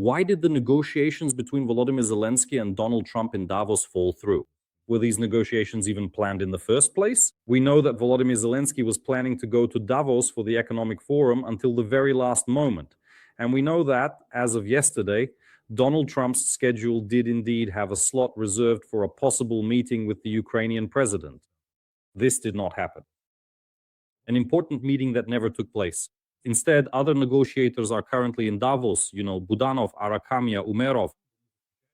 Why did the negotiations between Volodymyr Zelensky and Donald Trump in Davos fall through? Were these negotiations even planned in the first place? We know that Volodymyr Zelensky was planning to go to Davos for the Economic Forum until the very last moment. And we know that, as of yesterday, Donald Trump's schedule did indeed have a slot reserved for a possible meeting with the Ukrainian president. This did not happen. An important meeting that never took place. Instead, other negotiators are currently in Davos, Budanov, Arakamia, Umerov.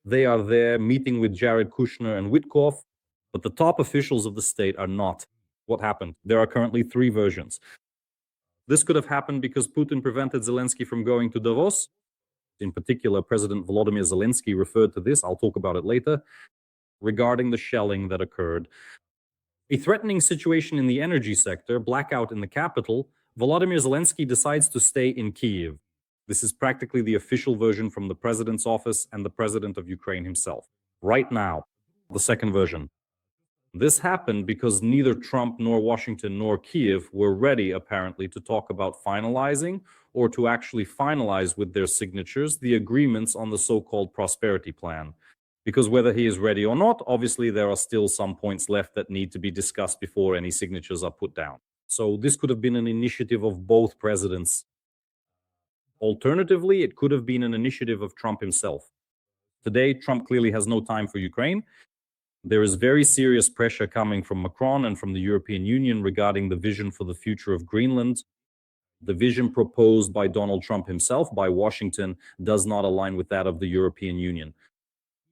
They are there meeting with Jared Kushner and Witkoff, but the top officials of the state are not. What happened? There are currently three versions. This could have happened because Putin prevented Zelensky from going to Davos. In particular, President Volodymyr Zelensky referred to this, I'll talk about it later, regarding the shelling that occurred. A threatening situation in the energy sector, blackout in the capital, Volodymyr Zelensky decides to stay in Kyiv. This is practically the official version from the president's office and the president of Ukraine himself. Right now, the second version. This happened because neither Trump nor Washington nor Kiev were ready, apparently, to talk about finalizing or to actually finalize with their signatures the agreements on the so-called prosperity plan. Because whether he is ready or not, obviously there are still some points left that need to be discussed before any signatures are put down. So this could have been an initiative of both presidents. Alternatively, it could have been an initiative of Trump himself. Today, Trump clearly has no time for Ukraine. There is very serious pressure coming from Macron and from the European Union regarding the vision for the future of Greenland. The vision proposed by Donald Trump himself, by Washington, does not align with that of the European Union.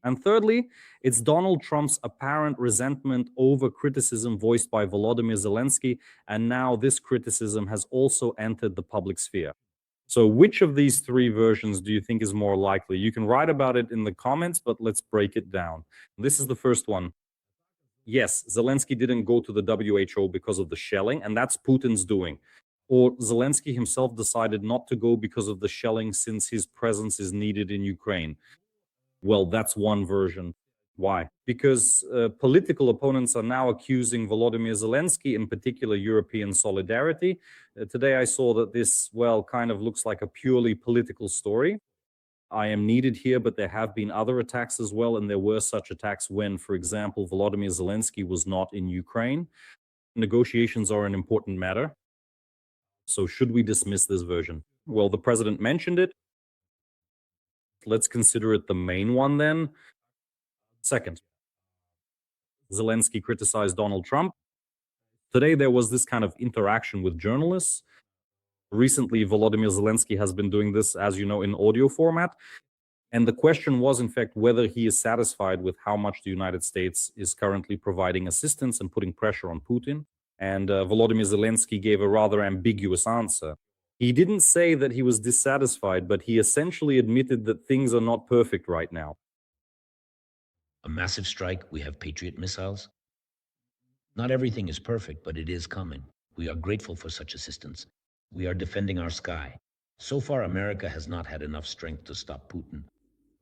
And thirdly, it's Donald Trump's apparent resentment over criticism voiced by Volodymyr Zelensky, and now this criticism has also entered the public sphere. So which of these three versions do you think is more likely? You can write about it in the comments, but let's break it down. This is the first one. Yes, Zelensky didn't go to the WHO because of the shelling, and that's Putin's doing. Or Zelensky himself decided not to go because of the shelling since his presence is needed in Ukraine. Well, that's one version. Why? Because political opponents are now accusing Volodymyr Zelensky, in particular European solidarity. Today I saw that this, kind of looks like a purely political story. I am needed here, but there have been other attacks as well, and there were such attacks when, for example, Volodymyr Zelensky was not in Ukraine. Negotiations are an important matter. So should we dismiss this version? Well, the president mentioned it. Let's consider it the main one then. Second, Zelensky criticized Donald Trump. Today, there was this kind of interaction with journalists. Recently, Volodymyr Zelensky has been doing this, as you know, in audio format. And the question was, in fact, whether he is satisfied with how much the United States is currently providing assistance and putting pressure on Putin. And Volodymyr Zelensky gave a rather ambiguous answer. He didn't say that he was dissatisfied, but he essentially admitted that things are not perfect right now. A massive strike, we have Patriot missiles. Not everything is perfect, but it is coming. We are grateful for such assistance. We are defending our sky. So far, America has not had enough strength to stop Putin.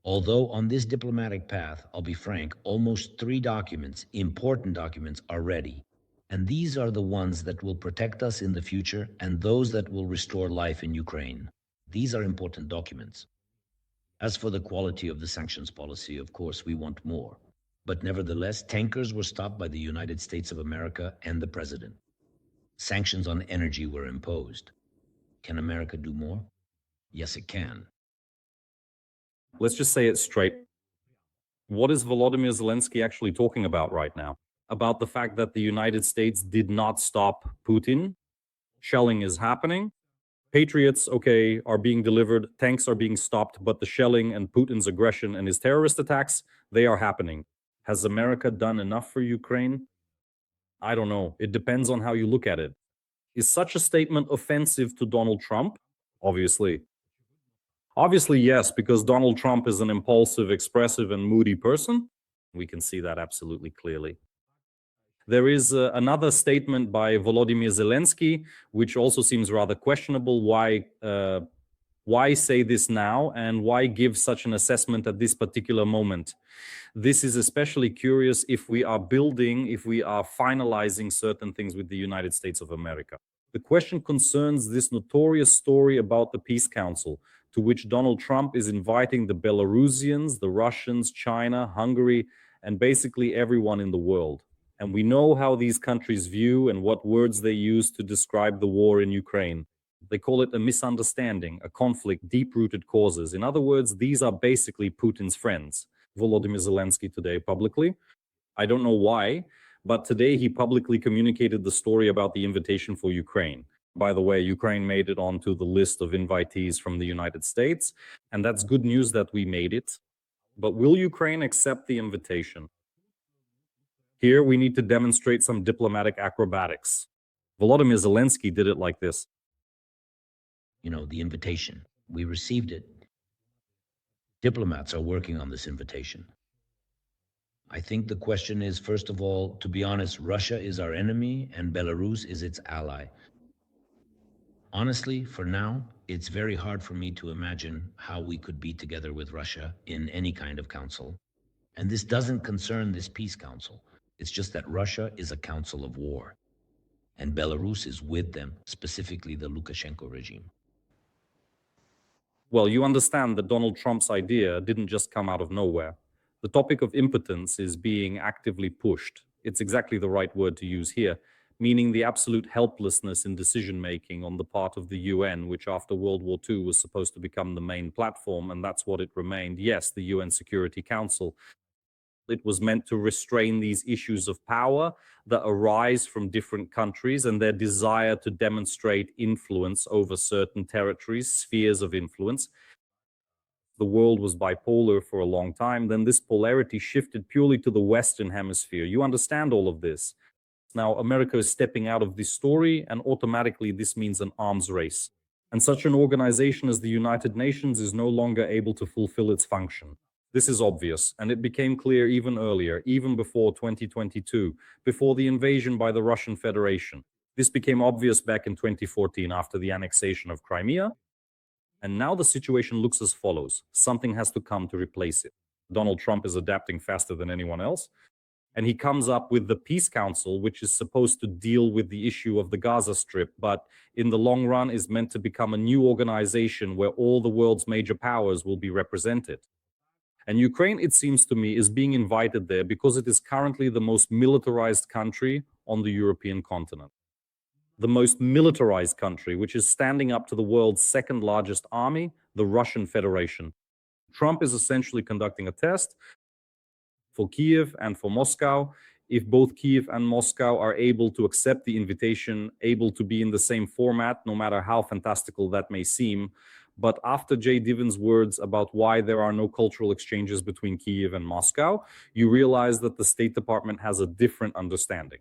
Although on this diplomatic path, I'll be frank, almost 3 documents, important documents, are ready. And these are the ones that will protect us in the future and those that will restore life in Ukraine. These are important documents. As for the quality of the sanctions policy, of course, we want more. But nevertheless, tankers were stopped by the United States of America and the president. Sanctions on energy were imposed. Can America do more? Yes, it can. Let's just say it straight. What is Volodymyr Zelensky actually talking about right now? About the fact that the United States did not stop Putin. Shelling is happening. Patriots, are being delivered. Tanks are being stopped. But the shelling and Putin's aggression and his terrorist attacks, they are happening. Has America done enough for Ukraine? I don't know. It depends on how you look at it. Is such a statement offensive to Donald Trump? Obviously. Obviously, yes, because Donald Trump is an impulsive, expressive, and moody person. We can see that absolutely clearly. There is another statement by Volodymyr Zelensky, which also seems rather questionable. Why say this now, and why give such an assessment at this particular moment? This is especially curious if we are finalizing certain things with the United States of America. The question concerns this notorious story about the Peace Council. to which Donald Trump is inviting the Belarusians, the Russians, China, Hungary, and basically everyone in the world. And we know how these countries view and what words they use to describe the war in Ukraine. They call it a misunderstanding, a conflict, deep-rooted causes. In other words, these are basically Putin's friends. Volodymyr Zelensky today publicly. I don't know why, but today he publicly communicated the story about the invitation for Ukraine. By the way, Ukraine made it onto the list of invitees from the United States, and that's good news that we made it. But will Ukraine accept the invitation? Here, we need to demonstrate some diplomatic acrobatics. Volodymyr Zelensky did it like this. The invitation. We received it. Diplomats are working on this invitation. I think the question is, first of all, to be honest, Russia is our enemy and Belarus is its ally. Honestly, for now, it's very hard for me to imagine how we could be together with Russia in any kind of council. And this doesn't concern this peace council. It's just that Russia is a council of war, and Belarus is with them, specifically the Lukashenko regime. Well, you understand that Donald Trump's idea didn't just come out of nowhere. The topic of impotence is being actively pushed. It's exactly the right word to use here, meaning the absolute helplessness in decision-making on the part of the UN, which after World War II was supposed to become the main platform, and that's what it remained. Yes, the UN Security Council. It was meant to restrain these issues of power that arise from different countries and their desire to demonstrate influence over certain territories, spheres of influence. The world was bipolar for a long time. Then this polarity shifted purely to the Western Hemisphere. You understand all of this. Now, America is stepping out of this story, and automatically this means an arms race. And such an organization as the United Nations is no longer able to fulfill its function. This is obvious, and it became clear even earlier, even before 2022, before the invasion by the Russian Federation. This became obvious back in 2014 after the annexation of Crimea. And now the situation looks as follows. Something has to come to replace it. Donald Trump is adapting faster than anyone else. And he comes up with the Peace Council, which is supposed to deal with the issue of the Gaza Strip, but in the long run is meant to become a new organization where all the world's major powers will be represented. And Ukraine, it seems to me, is being invited there because it is currently the most militarized country on the European continent. The most militarized country, which is standing up to the world's second largest army, the Russian Federation. Trump is essentially conducting a test for Kiev and for Moscow. If both Kiev and Moscow are able to accept the invitation, able to be in the same format, no matter how fantastical that may seem. But after Jay Diven's words about why there are no cultural exchanges between Kiev and Moscow, you realize that the State Department has a different understanding.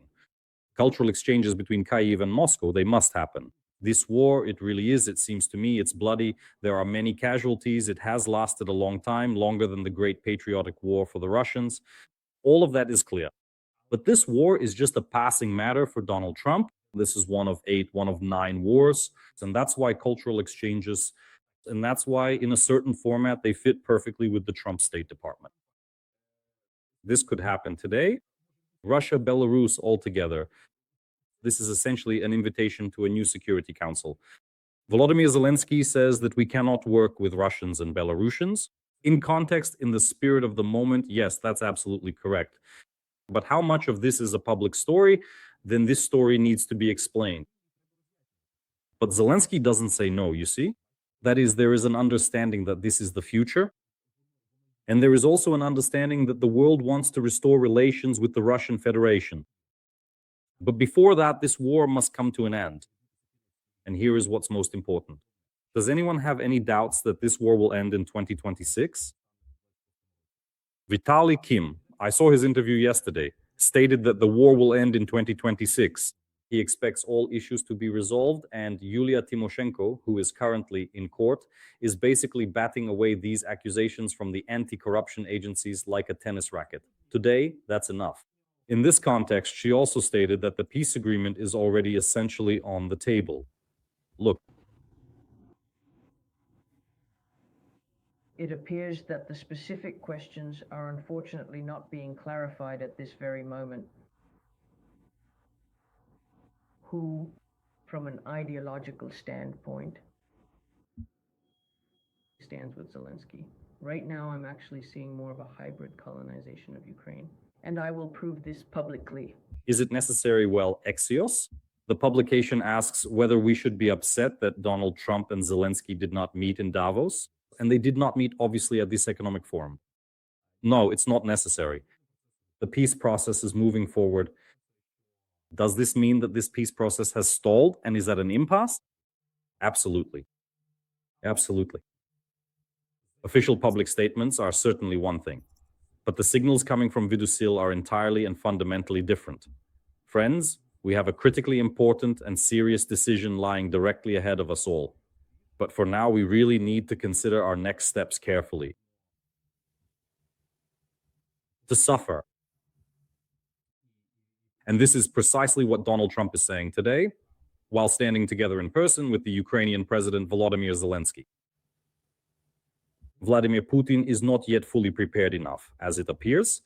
Cultural exchanges between Kyiv and Moscow, they must happen. This war, it really is, it seems to me, it's bloody. There are many casualties. It has lasted a long time, longer than the Great Patriotic War for the Russians. All of that is clear. But this war is just a passing matter for Donald Trump. This is one of 8, one of 9 wars. And that's why cultural exchanges, and that's why in a certain format, they fit perfectly with the Trump State Department. This could happen today. Russia, Belarus all together. This is essentially an invitation to a new Security Council. Volodymyr Zelensky says that we cannot work with Russians and Belarusians. In context, in the spirit of the moment, yes, that's absolutely correct. But how much of this is a public story? Then this story needs to be explained. But Zelensky doesn't say no, you see? That is, there is an understanding that this is the future. And there is also an understanding that the world wants to restore relations with the Russian Federation. But before that, this war must come to an end. And here is what's most important. Does anyone have any doubts that this war will end in 2026? Vitaly Kim, I saw his interview yesterday, stated that the war will end in 2026. He expects all issues to be resolved, and Yulia Tymoshenko, who is currently in court, is basically batting away these accusations from the anti-corruption agencies like a tennis racket. Today, that's enough. In this context, she also stated that the peace agreement is already essentially on the table. Look. It appears that the specific questions are unfortunately not being clarified at this very moment. Who, from an ideological standpoint, stands with Zelensky. Right now, I'm actually seeing more of a hybrid colonization of Ukraine, and I will prove this publicly. Is it necessary? Well, Axios. The publication asks whether we should be upset that Donald Trump and Zelensky did not meet in Davos, and they did not meet, obviously, at this economic forum. No, it's not necessary. The peace process is moving forward. Does this mean that this peace process has stalled and is at an impasse? Absolutely. Absolutely. Official public statements are certainly one thing, but the signals coming from Vidusil are entirely and fundamentally different. Friends, we have a critically important and serious decision lying directly ahead of us all. But for now, we really need to consider our next steps carefully. To suffer. And this is precisely what Donald Trump is saying today, while standing together in person with the Ukrainian President Volodymyr Zelensky. Vladimir Putin is not yet fully prepared enough, as it appears,